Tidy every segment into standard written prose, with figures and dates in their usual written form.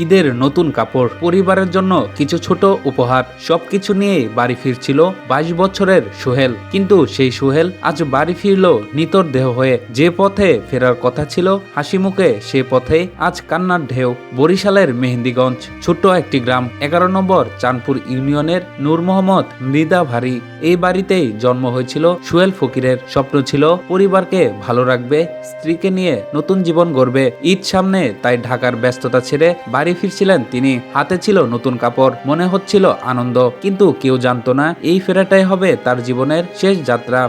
ঈদের নতুন কাপড়, পরিবারের জন্য কিছু ছোট উপহার, সবকিছু নিয়ে বাড়ি ফিরছিল 22 বছরের সোহেল। কিন্তু সেই সোহেল আজ বাড়ি ফিরল নিতর দেহ হয়ে। যে পথে ফেরার কথা ছিল হাসি মুখে, সে পথে আজ কান্নার ঢেউ। বরিশালের মেহেন্দিগঞ্জ, ছোট্ট একটি গ্রাম, 11 নম্বর চাঁদপুর ইউনিয়নের নূর মোহাম্মদ মৃদা ভারী। এই বাড়িতেই জন্ম হয়েছিল সোহেল ফকিরের। স্বপ্ন ছিল পরিবারকে ভালো রাখবে, স্ত্রীকে নিয়ে নতুন জীবন গড়বে। ঈদ সামনে, তাই ঢাকার ব্যস্ততা ছেড়ে বাড়ি ফিরছিলেন তিনি। হাতে ছিল নতুন কাপড়, মনে হচ্ছিল আনন্দ, কিন্তু কেউ জানতো না এই ফেরাটাই হবে তার জীবনের শেষ যাত্রা।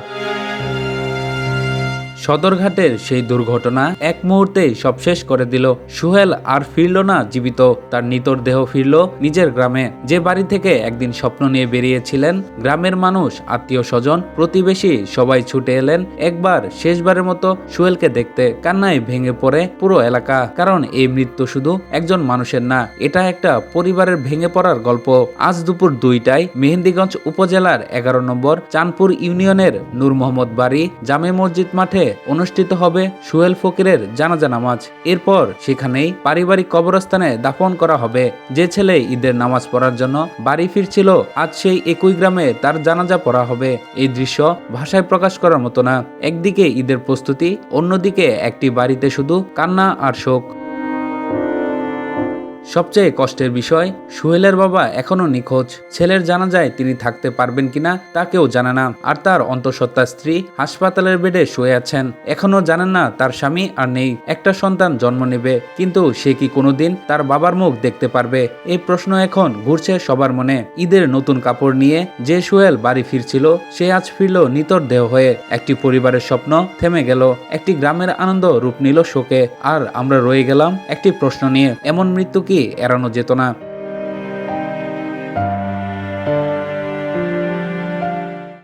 সদরঘাটের সেই দুর্ঘটনা এক মুহূর্তেই সব শেষ করে দিল। সোহেল আর ফিরল না জীবিত, তার নিতর দেহ ফিরল নিজের গ্রামে, যে বাড়ি থেকে একদিন স্বপ্ন নিয়ে বেরিয়েছিলেন। গ্রামের মানুষ, আত্মীয় স্বজন, প্রতিবেশী সবাই ছুটে এলেন একবার শেষবারের মতো সোহেলকে দেখতে। কান্নায় ভেঙে পড়ে পুরো এলাকা, কারণ এই মৃত্যু শুধু একজন মানুষের না, এটা একটা পরিবারের ভেঙে পড়ার গল্প। আজ দুপুর 2টায় মেহেন্দিগঞ্জ উপজেলার 11 নম্বর চাঁদপুর ইউনিয়নের নূর মোহাম্মদ বাড়ি জামে মসজিদ মাঠে অনুষ্ঠিত হবে সোহেল ফকিরের জানাজা নামাজ। এরপর সেখানেই পারিবারিক কবরস্থানে দাফন করা হবে। যে ছেলে ঈদের নামাজ পড়ার জন্য বাড়ি ফিরছিল, আজ সেই একই গ্রামে তার জানাজা পড়া হবে। এই দৃশ্য ভাষায় প্রকাশ করার মতো না। একদিকে ঈদের প্রস্তুতি, অন্যদিকে একটি বাড়িতে শুধু কান্না আর শোক। সবচেয়ে কষ্টের বিষয়, সোহেলের বাবা এখনো নিখোঁজ। ছেলের জানাজায় তিনি থাকতে পারবেন কিনা তা কেউ জানে না। আর তার অন্তঃসত্ত্বা স্ত্রী হাসপাতালের বেডে শুয়ে আছেন, এখনো জানেন না তার স্বামী আর নেই। একটা সন্তান জন্ম নেবে, কিন্তু সে কি কোনোদিন তার বাবার মুখ দেখতে পারবে? এই প্রশ্ন এখন ঘুরছে সবার মনে। ঈদের নতুন কাপড় নিয়ে যে সোহেল বাড়ি ফিরছিল, সে আজ ফিরল নিতর দেহ হয়ে। একটি পরিবারের স্বপ্ন থেমে গেল, একটি গ্রামের আনন্দ রূপ নিল শোকে। আর আমরা রয়ে গেলাম একটি প্রশ্ন নিয়ে, এমন মৃত্যু কি এড়ানো যেত না?